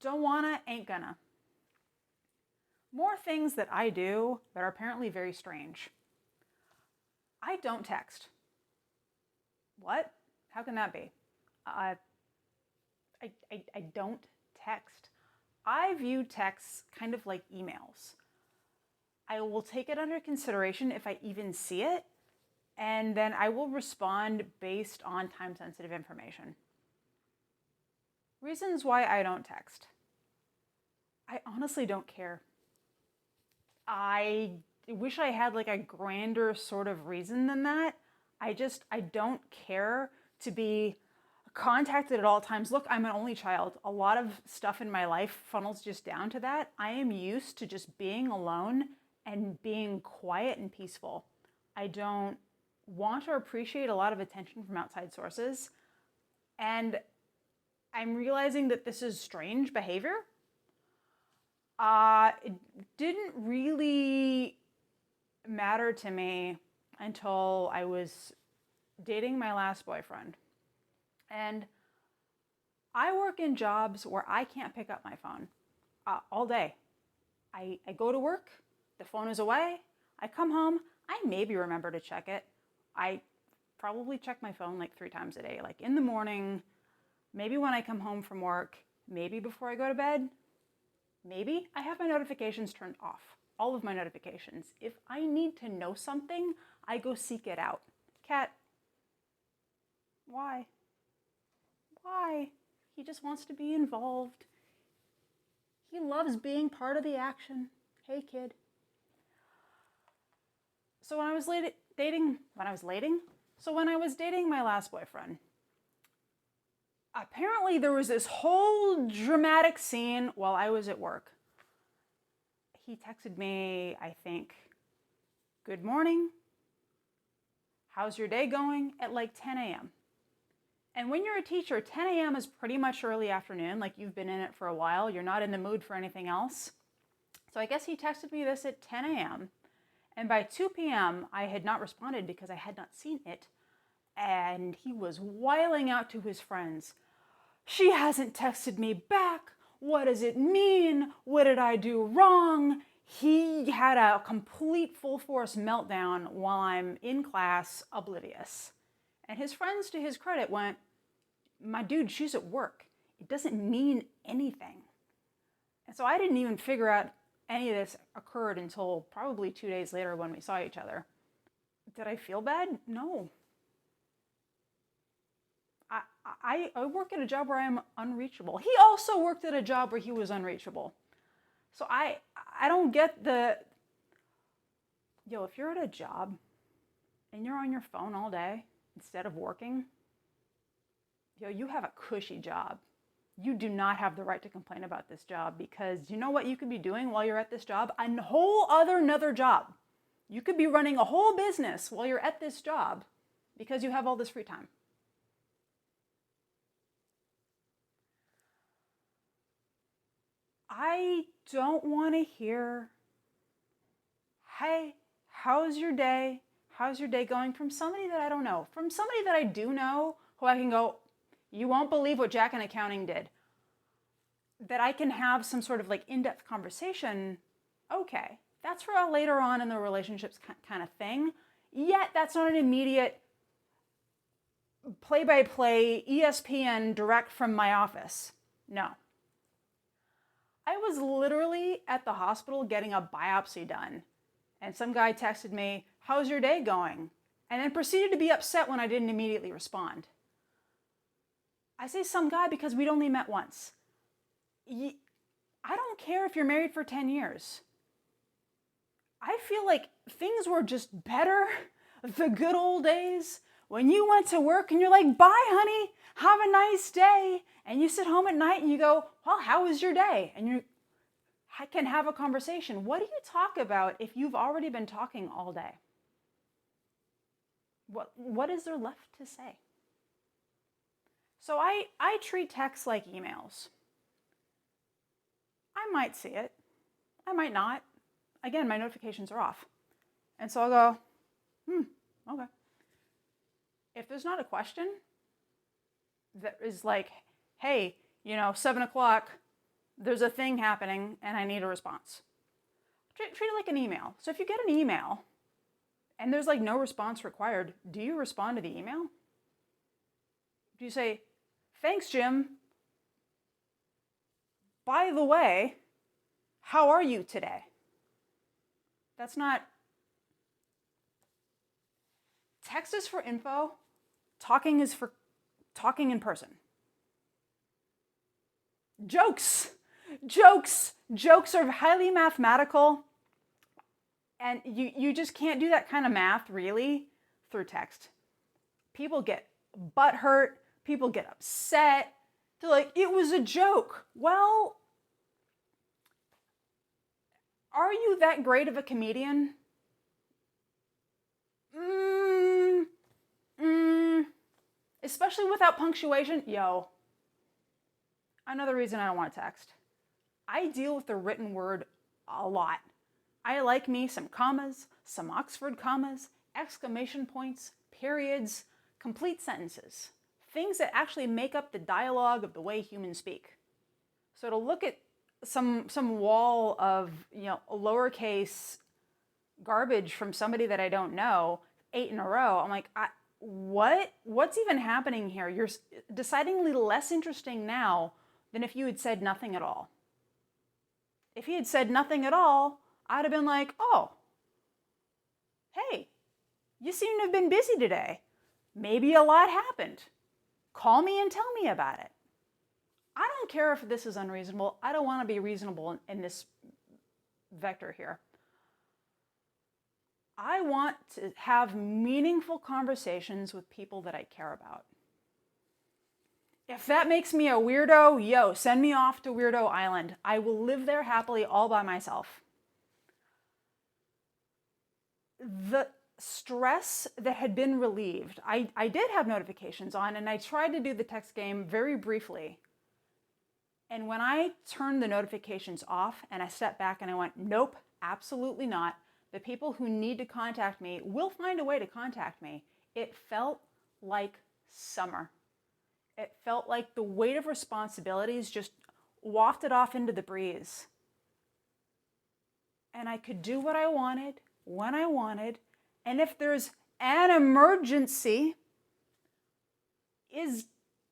Don't wanna, ain't gonna. More things that I do that are apparently very strange. I don't text. What? How can that be? I don't text. I view texts kind of like emails. I will take it under consideration if I even see it, and then I will respond based on time-sensitive information. Reasons why I don't text. I honestly don't care. I wish I had like a grander sort of reason than that. I don't care to be contacted at all times. Look, I'm an only child. A lot of stuff in my life funnels just down to that. I am used to just being alone and being quiet and peaceful. I don't want or appreciate a lot of attention from outside sources. And I'm realizing that this is strange behavior. It didn't really matter to me until I was dating my last boyfriend. And I work in jobs where I can't pick up my phone all day. I go to work, the phone is away, I come home, I maybe remember to check it. I probably check my phone like 3 times a day, like in the morning, maybe when I come home from work, maybe before I go to bed, maybe I have my notifications turned off, all of my notifications. If I need to know something, I go seek it out. Cat, why? Why? He just wants to be involved. He loves being part of the action. Hey, kid. So when I was dating my last boyfriend, apparently there was this whole dramatic scene while I was at work. He texted me, I think, good morning, how's your day going, at like 10 a.m. And when you're a teacher, 10 a.m. is pretty much early afternoon, like you've been in it for a while, you're not in the mood for anything else. So I guess he texted me this at 10 a.m. And by 2 p.m., I had not responded because I had not seen it. And he was wiling out to his friends. She hasn't texted me back. What does it mean? What did I do wrong? He had a complete full force meltdown while I'm in class, oblivious. And his friends, to his credit, went, my dude, she's at work. It doesn't mean anything. And so I didn't even figure out any of this occurred until probably 2 days later when we saw each other. Did I feel bad? No. I work at a job where I'm unreachable. He also worked at a job where he was unreachable. So I don't get if you're at a job and you're on your phone all day instead of working, you have a cushy job. You do not have the right to complain about this job, because you know what you could be doing while you're at this job? Another job. You could be running a whole business while you're at this job because you have all this free time. I don't want to hear, hey, how's your day? How's your day going? From somebody that I don't know. From somebody that I do know, who I can go, you won't believe what Jack in accounting did. That I can have some sort of like in-depth conversation. Okay, that's for a later on in the relationships kind of thing. Yet that's not an immediate play-by-play ESPN direct from my office. No. I was literally at the hospital getting a biopsy done. And some guy texted me, how's your day going? And then proceeded to be upset when I didn't immediately respond. I say some guy because we'd only met once. I don't care if you're married for 10 years. I feel like things were just better the good old days when you went to work and you're like, bye, honey, have a nice day. And you sit home at night and you go, well, how was your day? And you can have a conversation. What do you talk about if you've already been talking all day? What is there left to say? So I treat texts like emails. I might see it. I might not. Again, my notifications are off. And so I'll go, okay. If there's not a question that is like, hey, 7 o'clock, There's a thing happening and I need a response. Treat it like an email. So if you get an email and there's like no response required, do you respond to the email? Do you say, thanks, Jim. By the way, how are you today? That's not. Text is for info. Talking is for talking in person. Jokes are highly mathematical. And you just can't do that kind of math, really, through text. People get butthurt. People get upset. They're like, it was a joke. Well, are you that great of a comedian? Especially without punctuation. Yo, another reason I don't want to text. I deal with the written word a lot. I like me some commas, some Oxford commas, exclamation points, periods, complete sentences. Things that actually make up the dialogue of the way humans speak. So to look at some wall of, lowercase garbage from somebody that I don't know, 8 in a row, I'm like, what's even happening here? You're decidedly less interesting now than if you had said nothing at all. If he had said nothing at all, I'd have been like, oh, hey, you seem to have been busy today. Maybe a lot happened. Call me and tell me about it. I don't care if this is unreasonable. I don't want to be reasonable in this vector here. I want to have meaningful conversations with people that I care about. If that makes me a weirdo, send me off to Weirdo Island. I will live there happily all by myself. The stress that had been relieved, I did have notifications on, and I tried to do the text game very briefly. And when I turned the notifications off and I stepped back and I went, nope, absolutely not. The people who need to contact me will find a way to contact me. It felt like summer. It felt like the weight of responsibilities just wafted off into the breeze. And I could do what I wanted, when I wanted. And if there's an emergency, is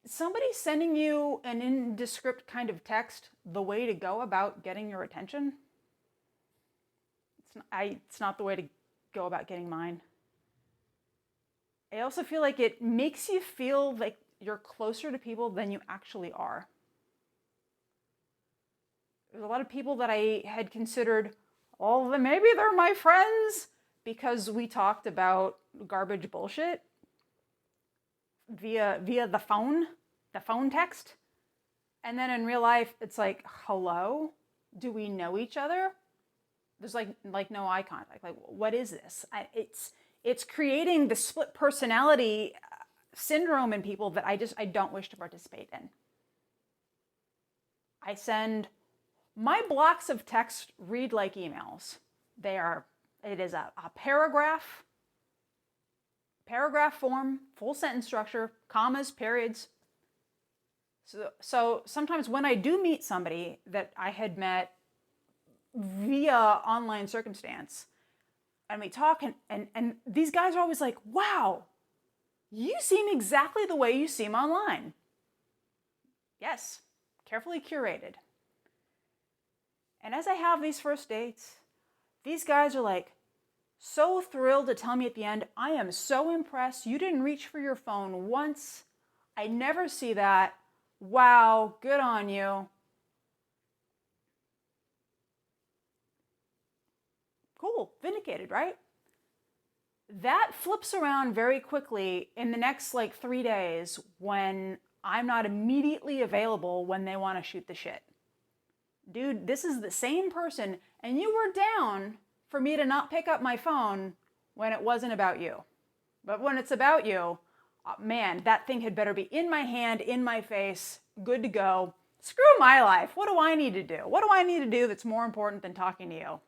somebody sending you an indescript kind of text the way to go about getting your attention? It's not the way to go about getting mine. I also feel like it makes you feel like you're closer to people than you actually are. There's a lot of people that I had considered, maybe they're my friends because we talked about garbage bullshit via the phone text. And then in real life, it's like, hello? Do we know each other? There's like no eye contact. Like, what is this? It's creating the split personality syndrome in people that I don't wish to participate in. My blocks of text read like emails. It is a paragraph form, full sentence structure, commas, periods. So sometimes when I do meet somebody that I had met via online circumstance, and we talk, and these guys are always like, wow, you seem exactly the way you seem online. Yes, carefully curated. And as I have these first dates, these guys are like so thrilled to tell me at the end, I am so impressed. You didn't reach for your phone once. I never see that. Wow, good on you. Cool, vindicated, right? That flips around very quickly in the next 3 days when I'm not immediately available when they want to shoot the shit. Dude, this is the same person, and you were down for me to not pick up my phone when it wasn't about you. But when it's about you, man, that thing had better be in my hand, in my face, good to go. Screw my life. What do I need to do? What do I need to do that's more important than talking to you?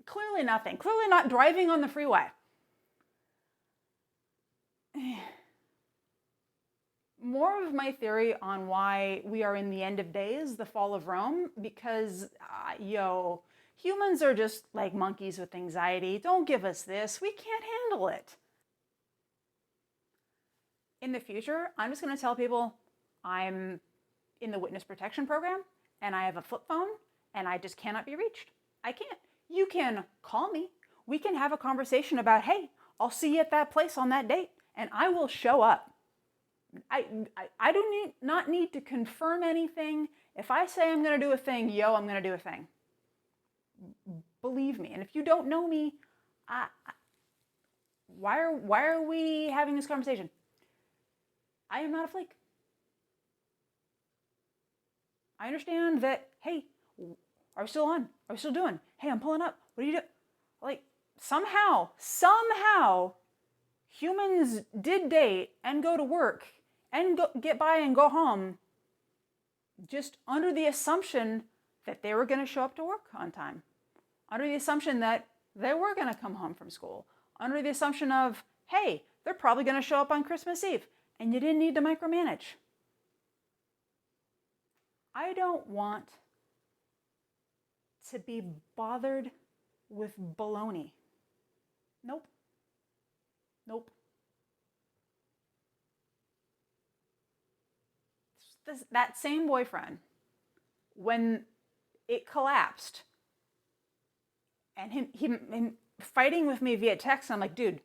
Clearly nothing. Clearly not driving on the freeway. more of my theory on why we are in the end of days, the fall of Rome, because, humans are just like monkeys with anxiety. Don't give us this. We can't handle it. In the future, I'm just going to tell people I'm in the witness protection program and I have a flip phone and I just cannot be reached. I can't. You can call me. We can have a conversation about, hey, I'll see you at that place on that date and I will show up. I do not need to confirm anything. If I say I'm going to do a thing, I'm going to do a thing. Believe me. And if you don't know me, why are we having this conversation? I am not a flake. I understand that, hey, are we still on? Are we still doing? Hey, I'm pulling up. What are you doing? Like, somehow, humans did date and go to work and get by and go home just under the assumption that they were going to show up to work on time, under the assumption that they were going to come home from school, under the assumption of, hey, they're probably going to show up on Christmas Eve, and you didn't need to micromanage. I don't want to be bothered with baloney. Nope. That same boyfriend, when it collapsed, and him fighting with me via text, I'm like, dude,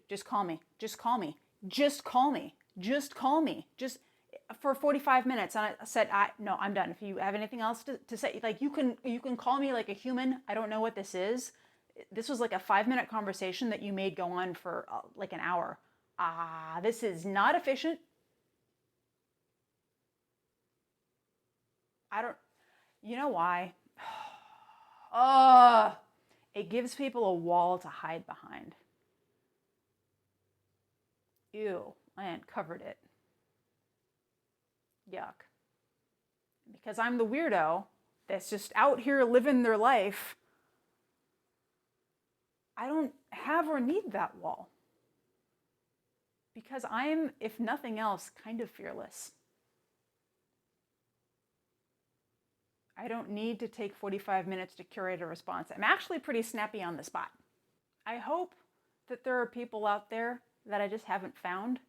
just call me. Just for 45 minutes. And I said, no, I'm done. If you have anything else to say, like, you can call me like a human. I don't know what this is. This was like a 5-minute conversation that you made go on for like an hour. This is not efficient. You know why? It gives people a wall to hide behind. Ew, I uncovered it. Yuck. Because I'm the weirdo that's just out here living their life, I don't have or need that wall. Because I'm, if nothing else, kind of fearless. I don't need to take 45 minutes to curate a response. I'm actually pretty snappy on the spot. I hope that there are people out there that I just haven't found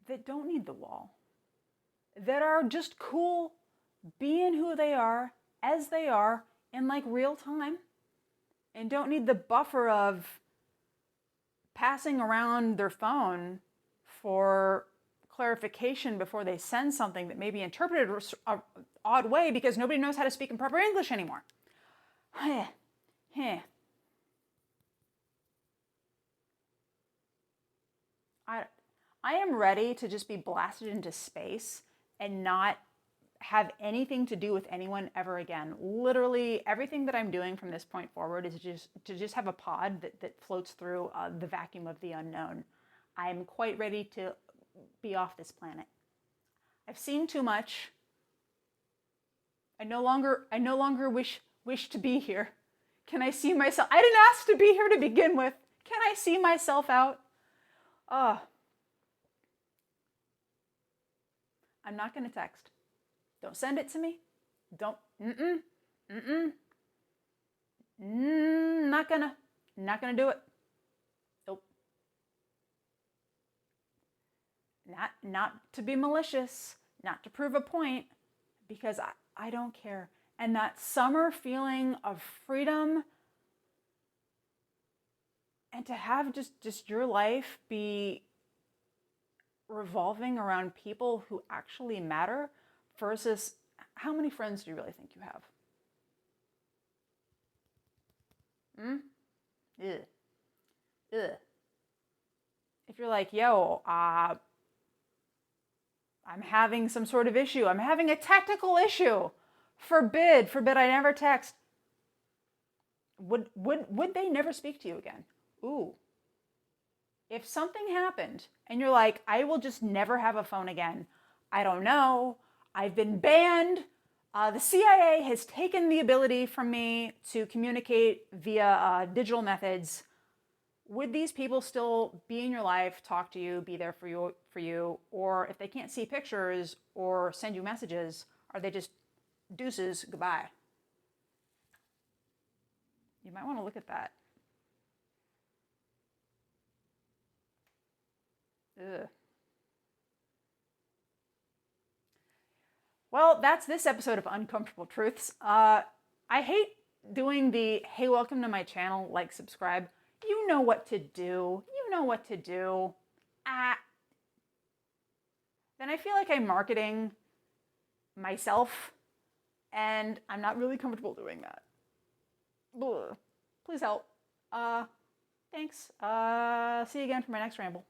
that don't need the wall, that are just cool being who they are, as they are, in like real time, and don't need the buffer of passing around their phone for clarification before they send something that may be interpreted an odd way because nobody knows how to speak in proper English anymore. I am ready to just be blasted into space and not have anything to do with anyone ever again. Literally everything that I'm doing from this point forward is just have a pod that floats through the vacuum of the unknown. I'm quite ready to be off this planet. I've seen too much. I no longer wish to be here. Can I see myself? I didn't ask to be here to begin with. Can I see myself out? I'm not going to text. Don't send it to me. Don't. Not gonna do it. Nope. Not to be malicious, not to prove a point, because I don't care. And that summer feeling of freedom and to have just your life be revolving around people who actually matter versus how many friends do you really think you have? Ugh. If you're like, I'm having some sort of issue. I'm having a technical issue. Forbid I never text. Would they never speak to you again? Ooh. If something happened and you're like, I will just never have a phone again. I don't know. I've been banned. The CIA has taken the ability from me to communicate via digital methods. would these people still be in your life, talk to you, be there for you, or if they can't see pictures or send you messages, are they just deuces, goodbye? You might want to look at that. Ugh. Well, that's this episode of Uncomfortable Truths. I hate doing the hey, welcome to my channel, like, subscribe. You know what to do. You know what to do. Then I feel like I'm marketing myself, and I'm not really comfortable doing that. Ugh. Please help. Thanks. See you again for my next ramble.